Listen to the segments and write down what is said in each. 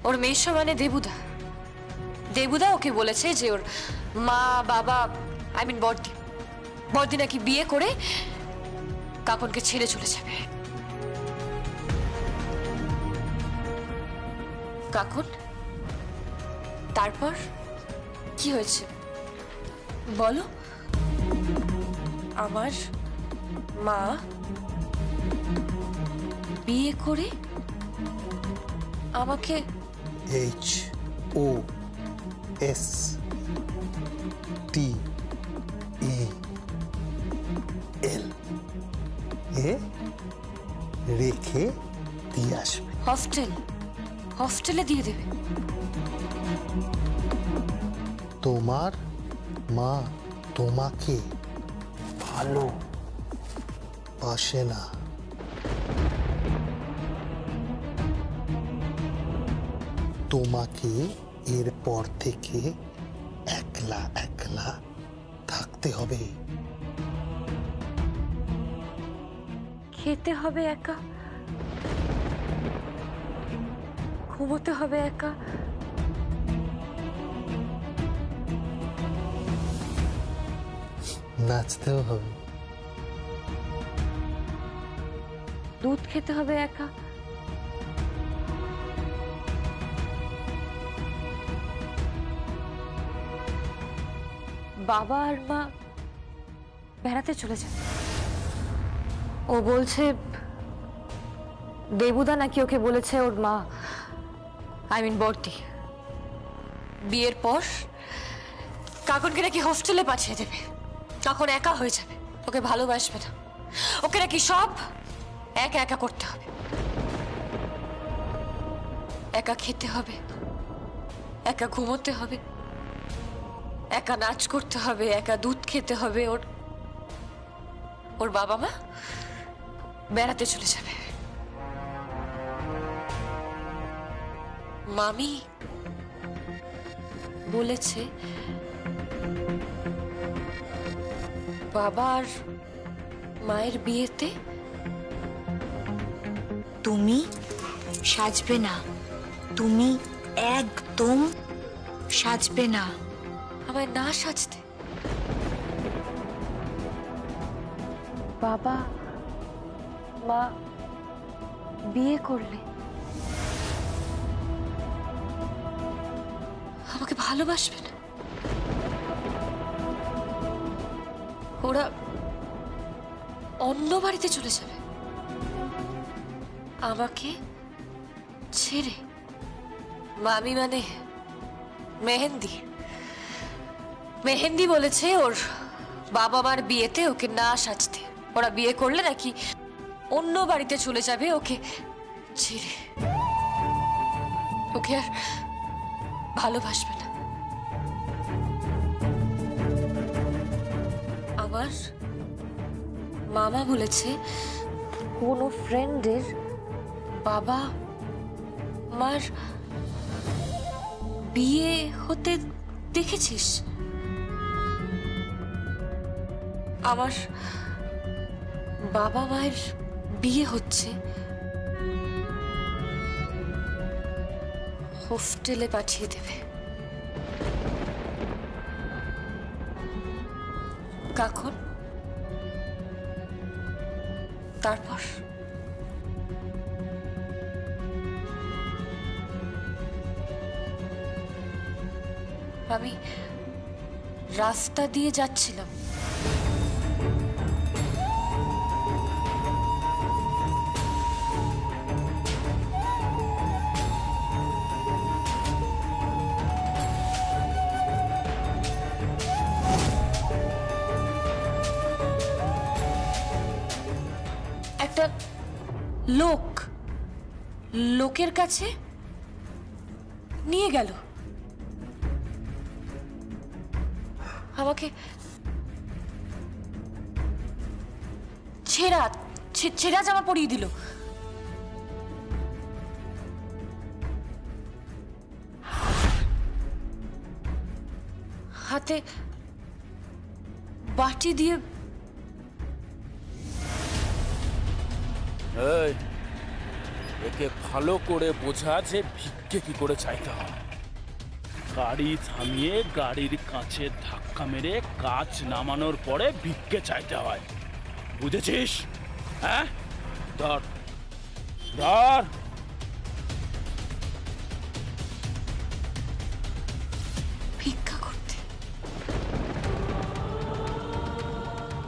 ওর মেয়ের সমানে দেবুদা। দেবুদা ওকে বলেছে যে ওর মা বাবা বড়দি নাকি বিয়ে করে কাকনকে ছেড়ে চলে যাবে। কাকন তারপর কি হয়েছে বলো? আমার মা বিয়ে করে আমাকে HOSTEL রেখে দিয়ে আসবে। হস্টেলে দিয়ে দেবে? তোমার মা তোমাকে ভালো বাসে না। তোমাকে এরপর থেকে একলা একলা থাকতে হবে। খেতে হবে একা, ঘুমোতে হবে একা, নাচতেও হবে, দুধ খেতে হবে একা, বাবা আর মা বেড়াতে চলে যাবে। ও বলছে দেবুদা নাকি ওকে বলেছে ওর মা বড়দি বিয়ের পর কাকনকে নাকি হোস্টেলে পাঠিয়ে দেবে। তখন একা হয়ে যাবে, ওকে ভালোবাসবে না, ওকে নাকি সব একা একা করতে হবে। একা খেতে হবে, একা ঘুমোতে হবে, একা নাচ করতে হবে, একা দুধ খেতে হবে। ওর বাবা মা বেড়াতে চলে যাবে। মামি বলেছে বাবা আর মায়ের বিয়েতে তুমি সাজবে না, তুমি একদম সাজবে না। আমায় না সাজতে? বাবা মা বিয়ে করলে আমাকে ভালোবাসবে না? ওরা অন্য বাড়িতে চলে যাবে আমাকে ছেড়ে? মামি মানে মেহেন্দি বলেছে ওর বাবা মার বিয়েতে ওকে না সাজতে। ওরা বিয়ে করলে নাকি অন্য বাড়িতে চলে যাবে ওকে ছেড়ে, ওকে আর ভালোবাসবে না। আমার মামা বলেছে কোনো ফ্রেন্ডের বাবা মার বিয়ে হতে দেখেছিস? আমার বাবা মায়ের বিয়ে হচ্ছে, হোস্টেলে পাঠিয়ে দেবে। কাকন তারপর আমি রাস্তা দিয়ে যাচ্ছিলাম, একটা লোকের কাছে নিয়ে গেল আমাকে। ছেঁড়া জামা পরিয়ে দিল, হাতে বাটি দিয়ে একে ভালো করে বোঝা যে ভিক্ষে কি করে চাইতে হয়। গাড়ি থামিয়ে গাড়ির কাছে ধাক্কা মেরে কাঁচ নামানোর পরে ভিক্ষে চাইতে হয়, বুঝেছিস? হ্যাঁ, ধর ধর। ভিক্ষা করতে?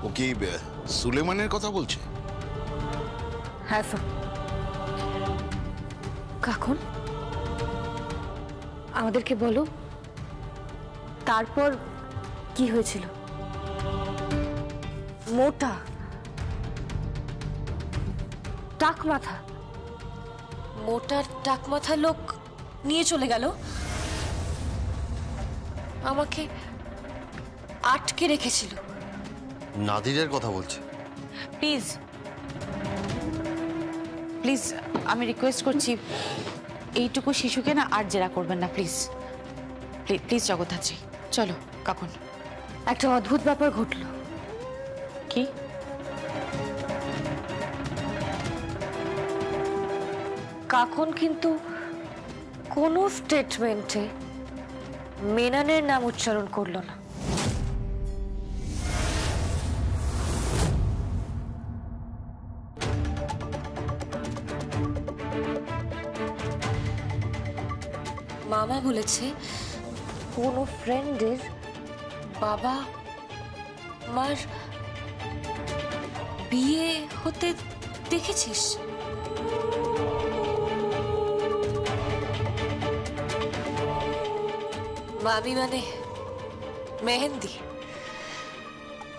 ও কি সুলেমানের কথা বলছে? হ্যাঁ স্যার। কাকুন, আমাদেরকে বলো তারপর কি হয়েছিল? মোটা টাক মাথা, মোটা টাক মাথা লোক নিয়ে চলে গেল, আমাকে আটকে রেখেছিল। নাদিরের কথা বলছে? প্লিজ প্লিজ, আমি রিকোয়েস্ট করছি, এইটুকু শিশুকে না আর জেরা করবেন না প্লিজ। প্লিজ জগদ্ধাত্রী, চলো কাকুন। একটা অদ্ভুত ব্যাপার ঘটল। কি? কাকুন কিন্তু কোনো স্টেটমেন্টে মেননের নাম উচ্চারণ করলো না। মামা বলেছে কোনো ফ্রেন্ডের বাবা মার বিয়ে হতে দেখেছিস? মামি মানে মেহেন্দি।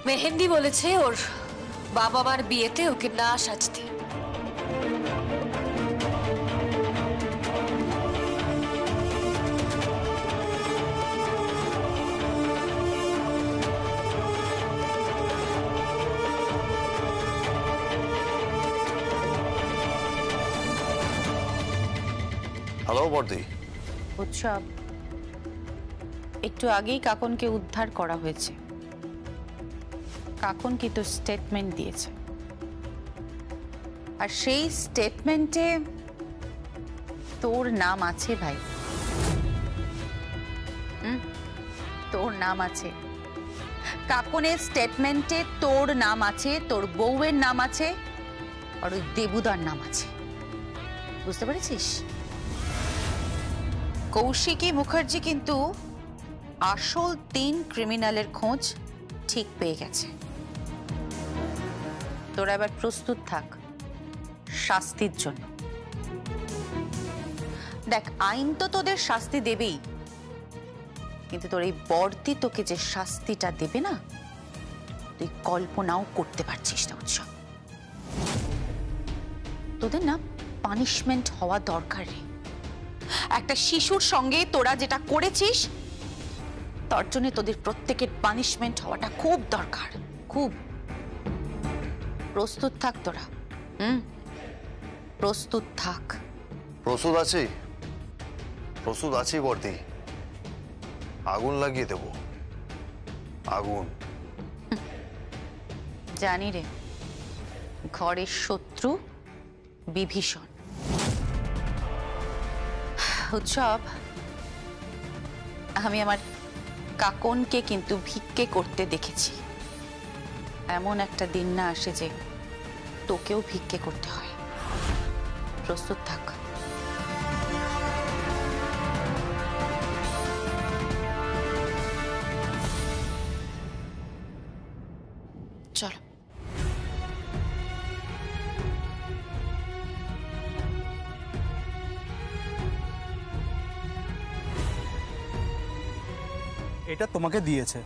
মেহেন্দি বলেছে ওর বাবা মার বিয়েতে ওকে না সাজতে। হ্যালো বর্দি। উৎসব, একটু আগেই কাকনকে উদ্ধার করা হয়েছে। কাকন কিন্তু স্টেটমেন্ট দিয়েছে, আর সেই স্টেটমেন্টে তোর নাম আছে ভাই। তোর নাম আছে কাকনের স্টেটমেন্টে, তোর নাম আছে, তোর বউয়ের নাম আছে, আর ওই দেবুদার নাম আছে। বুঝতে পেরেছিস? কৌশিকী মুখার্জি কিন্তু আসল 3 ক্রিমিনালের খোঁজ ঠিক পেয়ে গেছে। তোরা এবার প্রস্তুত থাক শাস্তির জন্য। দেখ, আইন তো তোদের শাস্তি দেবেই, কিন্তু তোর এই বর্দি তোকে যে শাস্তিটা দেবে না, তুই কল্পনাও করতে পারছিস না। উৎসব, তোদের না পানিশমেন্ট হওয়া দরকার রে। একটা শিশুর সঙ্গে তোরা যেটা করেছিস, তার জন্য তোদের প্রত্যেকের পানিশমেন্ট হওয়াটা খুব দরকার, খুব। প্রস্তুত থাক তোরা। প্রস্তুত থাক। প্রস্তুত আছি, প্রস্তুত আছি বর্দি। আগুন লাগিয়ে দেব, আগুন। জানি রে, ঘরের শত্রু বিভীষণ। উৎসব, আমি আমার কাকনকে কিন্তু ভিক্ষে করতে দেখেছি। এমন একটা দিন না আসে যে তোকেও ভিক্ষে করতে হয়। প্রস্তুত থাক। চলো। এটা তোমাকে দিয়েছে।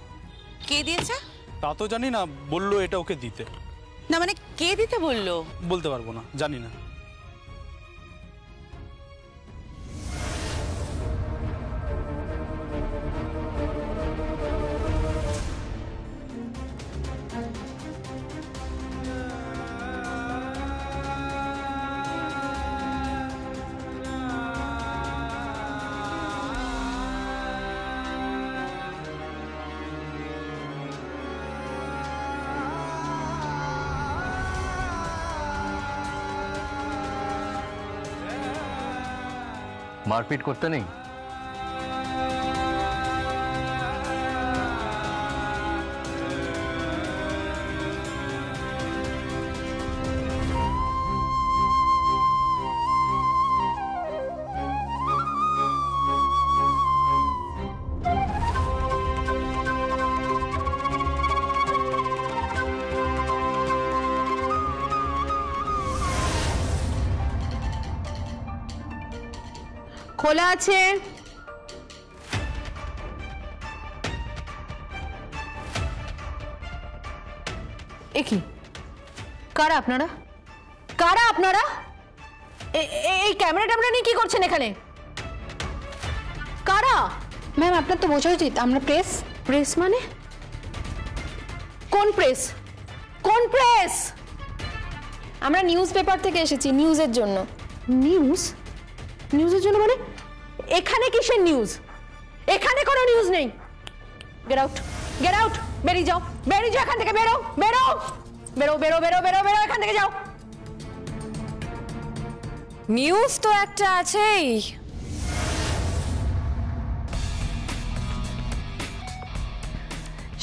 কে দিয়েছে? তা তো জানি না, বললো এটা ওকে দিতে। না মানে কে দিতে বললো? বলতে পারবো না, জানি না। মারপিট করতে নেই? খোলা আছে। এ কি? কারা আপনারা? কারা আপনারা? এই ক্যামেরা ট্যামেরা নিয়ে কি করছেন এখানে? কারা? ম্যাম আপনার তো বোঝা উচিত আমরা প্রেস। প্রেস মানে? কোন প্রেস? কোন প্রেস? আমরা নিউজ পেপার থেকে এসেছি নিউজের জন্য। নিউজ? নিউজের জন্য মানে? এখানে কিসের নিউজ? এখানে কোনো নিউজ নেই। গেট আউট, গেট আউট, বেরিয়ে যাও, বেরিয়ে যাও এখান থেকে, বেরো বেরো বেরো বেরো বেরো বেরো বেরো এখান থেকে যাও। নিউজ তো একটা আছেই,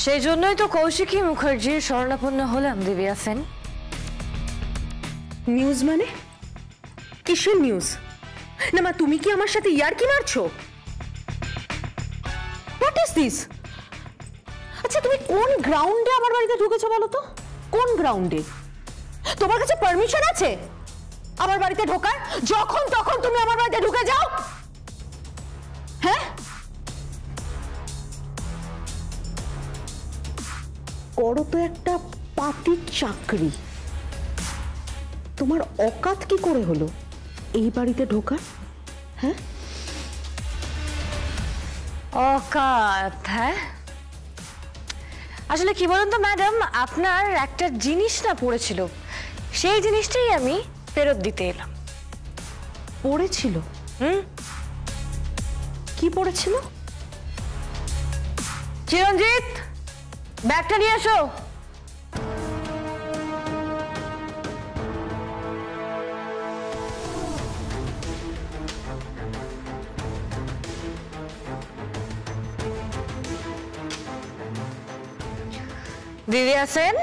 সেই জন্যই তো কৌশিকী মুখার্জির শরণাপন্ন হলাম দিব্যা সেন। নিউজ মানে? কিসের নিউজ? না মা, তুমি কি আমার সাথে ইয়ার্কি মারছো? What is this? আচ্ছা তুমি কোন গ্রাউন্ডে আমার বাড়িতে ঢুকেছো বলো তো? কোন গ্রাউন্ডে? তোমার কাছে পারমিশন আছে আমার বাড়িতে ঢোকার? যখন তখন তুমি আমার বাড়িতে ঢুকে যাও? হ্যাঁ, করো তো একটা পাতি চাকরি। তোমার অকাত কি করে হলো এই বাড়িতে ঢোকার? হ্যাঁ, অকাত? হ্যাঁ, আসলে কি বলুন তো ম্যাডাম, আপনার একটা জিনিস না পড়েছিল, সেই জিনিসটাই আমি ফেরত দিতে এলাম। পড়েছিল? কি পড়েছিল? চিরঞ্জিত, ব্যাগটা নিয়ে এসো। দিব্যা সেন,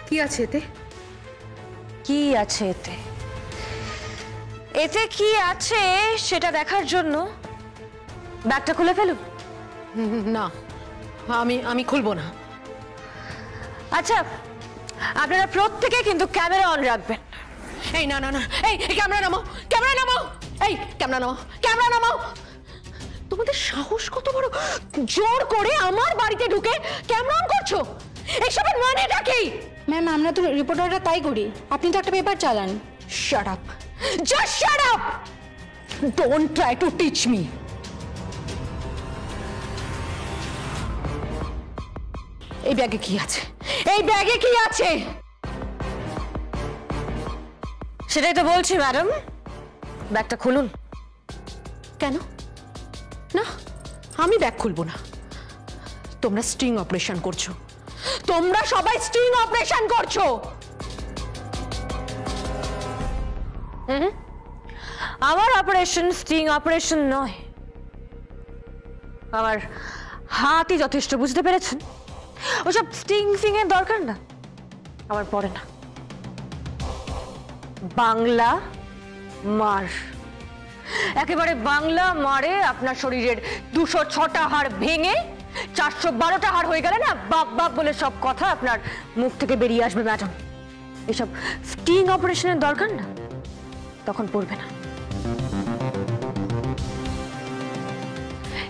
কি আছে এতে? কি আছে এতে? এতে কি আছে সেটা দেখার জন্য ব্যাগটা খুলে ফেলুন। না, আমি খুলবো না। আচ্ছা, আপনারা প্রত্যেকে কিন্তু ক্যামেরা অন রাখবেন। এই না না না, এই ক্যামেরা নামাও, ক্যামেরা নামাও, এই ক্যামেরা নামাও, ক্যামেরা নামাও। তোমাদের সাহস কত বড়, জোর করে আমার বাড়িতে ঢুকে ক্যামেরা অন করছো? এইসবের মানেটা কি? ম্যাম আমরা তো রিপোর্টাররা তাই করি, আপনি তো একটা পেপার চালান। Shut up, just shut up, don't try to teach me. এই ব্যাগে কি আছে? এই ব্যাগে কি আছে? সেটাই তো বলছি ম্যাডাম, ব্যাগটা খুলুন। কেন? না, আমি ব্যাগ খুলবো না। তোমরা স্টিং অপারেশন করছো, তোমরা সবাই স্টিং অপারেশন করছো। আমার অপারেশন স্টিং অপারেশন নয়, আমার হাতই যথেষ্ট, বুঝতে পেরেছেন? ওসব স্টিং ফিং এর দরকার না, আমার পড়ে না। বাংলা মার, একেবারে বাংলা মারে আপনার শরীরের 206টা হাড় ভেঙে 412টা হাড় হয়ে গেলে না, বাপ বাপ বলে সব কথা আপনার মুখ থেকে বেরিয়ে আসবে ম্যাডাম। এসব স্টিং অপারেশনের দরকার না, তখন পড়বে না।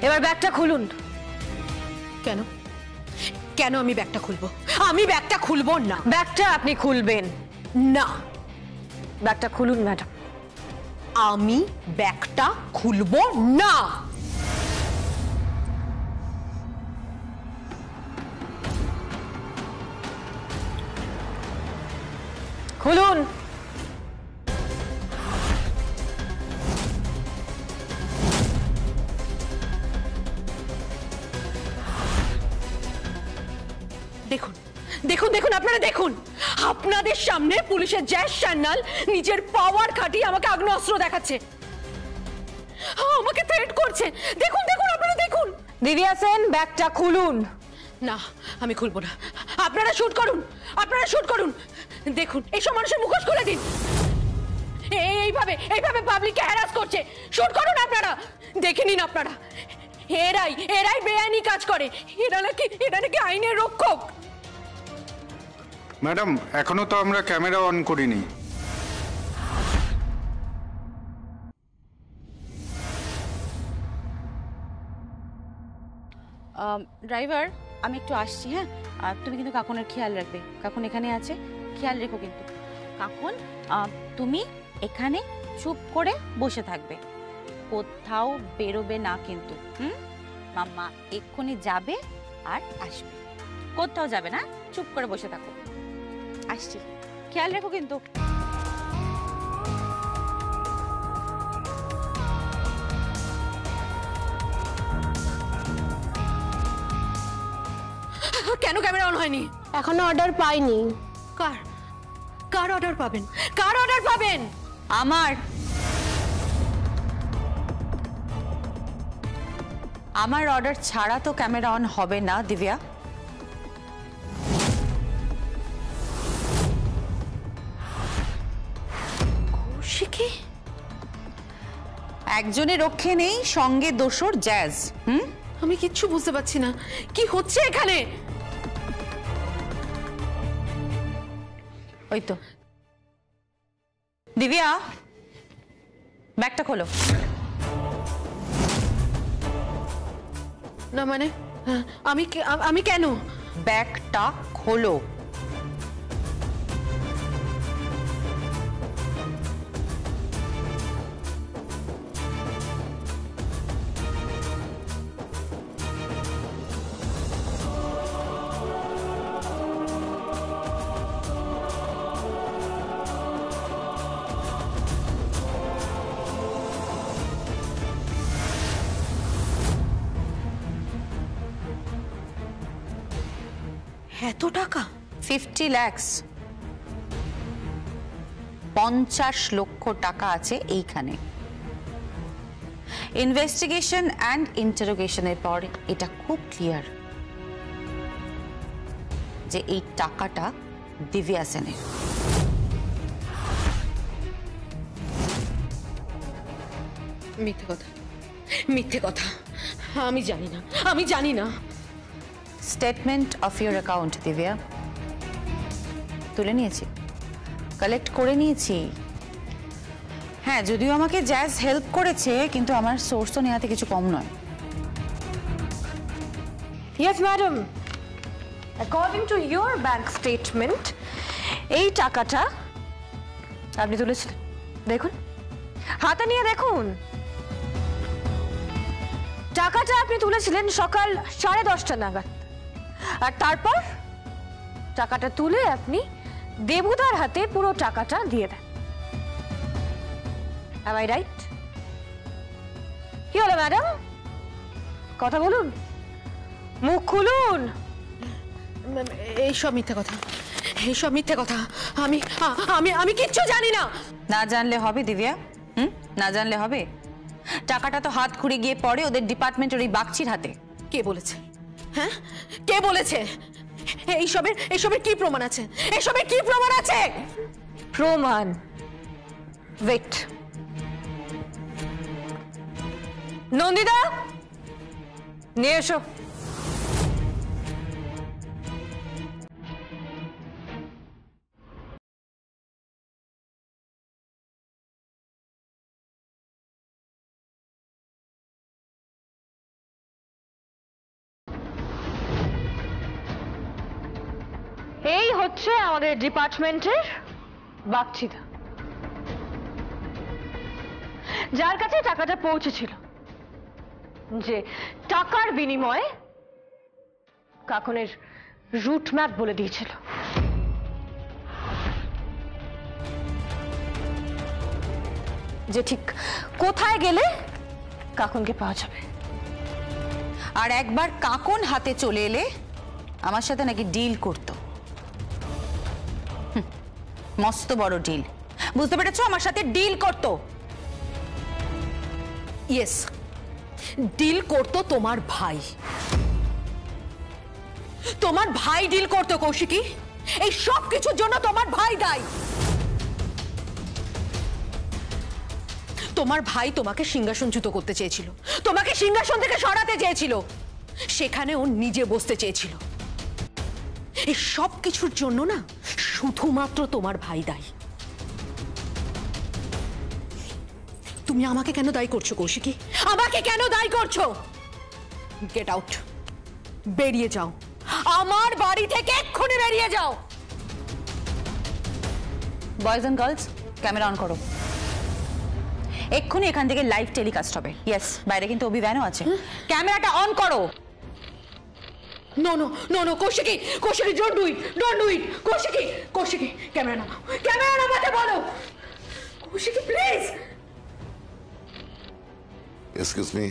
এবার ব্যাগটা খুলুন। কেন? কেন আমি ব্যাগটা খুলবো? আমি ব্যাগটা খুলবো না। ব্যাগটা আপনি খুলবেন না। ব্যাগটা খুলুন ম্যাডাম। আমি ব্যাগটা খুলবো না। খুলুন। দেখুন দেখুন দেখুন, আপনারা দেখুন, আপনাদের সামনে পুলিশের জ্যাস সান্যাল নিজের পাওয়ার খাটিয়ে আমাকে আগ্নেয়াস্ত্র দেখাচ্ছে, আমাকে থ্রেট করছে। দেখুন দেখুন, আপনারা দেখুন। দিব্যা সেন, ব্যাগটা খুলুন। না, আমি খুলবো না। আপনারা শুট করুন, আপনারা শুট করুন। দেখুন, এইসব মানুষের মুখোশ খুলে দিন। এইভাবে এইভাবে পাবলিককে হ্যারাস করছে। শুট করুন আপনারা, দেখে নিন আপনারা। এরাই বেআইনি কাজ করে। এরা নাকি আইনের রক্ষক। ম্যাডাম, এখনো তো আমরা ক্যামেরা অন করিনি। ড্রাইভার, আমি একটু আসছি, হ্যাঁ? আর তুমি কিন্তু কাকুনের খেয়াল রাখবে। কাকুন এখানে আছে, খেয়াল রেখো কিন্তু। কাকুন, তুমি এখানে চুপ করে বসে থাকবে, কোথাও বেরোবে না কিন্তু। মাম্মা এক্ষুনি যাবে আর আসবে, কোথাও যাবে না, চুপ করে বসে থাকো। আসছি, খেয়াল রেখো কিন্তু। কেন ক্যামেরা অন হয়নি? এখনো অর্ডার পাইনি। কার অর্ডার পাবেন? কার অর্ডার পাবেন? আমার অর্ডার ছাড়া তো ক্যামেরা অন হবে না দিব্যা। কৌশিকী? একজনের রক্ষে নেই, সঙ্গে দোসর জ্যাজ। আমি কিচ্ছু বুঝতে পারছি না, কি হচ্ছে এখানে? ওই তো দিব্যা, ব্যাগটা খোলো। না মানে, আমি কেন? ব্যাগটা খোলো। এত টাকা? 50 lakhs, 50 লক্ষ টাকা আছে এইখানে। ইনভেস্টিগেশন অ্যান্ড ইন্টারোগেশনের পর এটা খুব ক্লিয়ার যে এই টাকাটা দিব্যা সেনের। মিথ্যে কথা, মিথ্যে কথা। আমি জানি না। Statement of your account Divya তুলে নিয়েছি, কালেক্ট করে নিয়েছি। হ্যাঁ, যদিও আমাকে জ্যাজ হেল্প করেছে, কিন্তু আমার সোর্সও নেওয়াতে কিছু কম নয়। Yes madam, according to your bank statement এই টাকাটা আপনি তুলেছিলেন। দেখুন, হাতে নিয়ে দেখুন। টাকাটা আপনি তুলেছিলেন সকাল 10:30 নাগাদ, আর তারপর টাকাটা তুলে আপনি দেবুদার হাতে পুরো টাকাটা দিয়ে দেন। Am I right? কি হলো ম্যাডাম, কথা বলুন, মুখ খুলুন। এইসব মিথ্যে কথা, এইসব মিথ্যে কথা। আমি কিচ্ছু জানি না। না জানলে হবে দিব্যা, না জানলে হবে? টাকাটা তো হাত ঘুরে গিয়ে পড়ে ওদের ডিপার্টমেন্টের ওই বাগচির হাতে। কে বলেছে? হ্যাঁ, কে বলেছে? এইসবের কি প্রমাণ আছে? এসবের কি প্রমাণ আছে? প্রমাণ? ওয়েট, নন্দিতা নিয়ে এসো। এই হচ্ছে আমাদের ডিপার্টমেন্টের বাগচিদা, যার কাছে টাকাটা পৌঁছেছিল, যে টাকার বিনিময়ে কাকনের রুট ম্যাপ বলে দিয়েছিল। যে ঠিক কোথায় গেলে কাকনকে পাওয়া যাবে। আর একবার কাকন হাতে চলে এলে আমার সাথে নাকি ডিল করতো। মস্ত বড় ডিল, বুঝতে পেরেছো? আমার সাথে ডিল করতো। ইয়েস, ডিল করতো তোমার ভাই। তোমার ভাই ডিল করতো কৌশিকী। এই সব কিছুর জন্য তোমার ভাই দায়ী। তোমার ভাই তোমাকে সিংহাসনচ্যুত করতে চেয়েছিল, তোমাকে সিংহাসন থেকে সরাতে চেয়েছিল, সেখানে ও নিজে বসতে চেয়েছিল। এই সব কিছুর জন্য না শুধুমাত্র তোমার ভাই দায়ী। তুমি আমাকে কেন দায়ী করছো কৌশিকী? আমাকে কেন দায়ী করছো? গেট আউট, বেরিয়ে যাও আমার বাড়ি থেকে, এক্ষুনি বেরিয়ে যাও। Boys and girls, camera on করো। এক্ষুনি এখান থেকে লাইভ টেলিকাস্ট হবে। ইয়েস, বাইরে কিন্তু অভিব্যানও আছে। ক্যামেরাটা অন করো। No no no no Kaushiki, Kaushiki, don't do it, don't do it. Kaushiki, Kaushiki, camera নামাও, ক্যামেরা নামাতে বলো। Kaushiki please. Excuse me.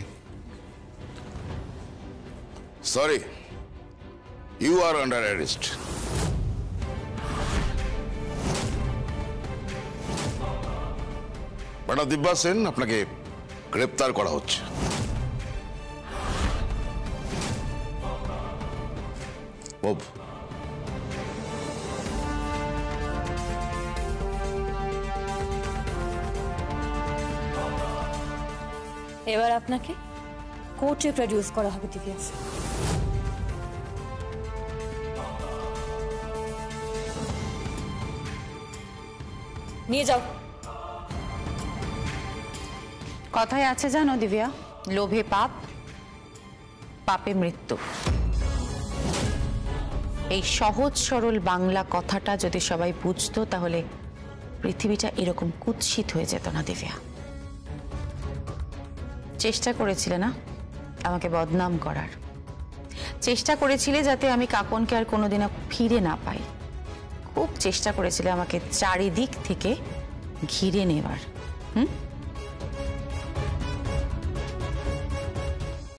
Sorry. You are under arrest. Madam Divya Sen, আপনাকে গ্রেপ্তার করা হচ্ছে। Move. এবার আপনাকে কোর্টে প্রডিউস করা হবে দিব্যা। নিয়ে যাও। কথায় আছে জানো দিব্যা, লোভে পাপ, পাপে মৃত্যু। এই সহজ সরল বাংলা কথাটা যদি সবাই বুঝতো তাহলে পৃথিবীটা এরকম কুৎসিত হয়ে যেত না দিব্যা। চেষ্টা করেছিলে না আমাকে বদনাম করার, চেষ্টা করেছিলে যাতে আমি কাকনকে আর কোনোদিনও ফিরে না পাই, খুব চেষ্টা করেছিলে আমাকে চারিদিক থেকে ঘিরে নেবার।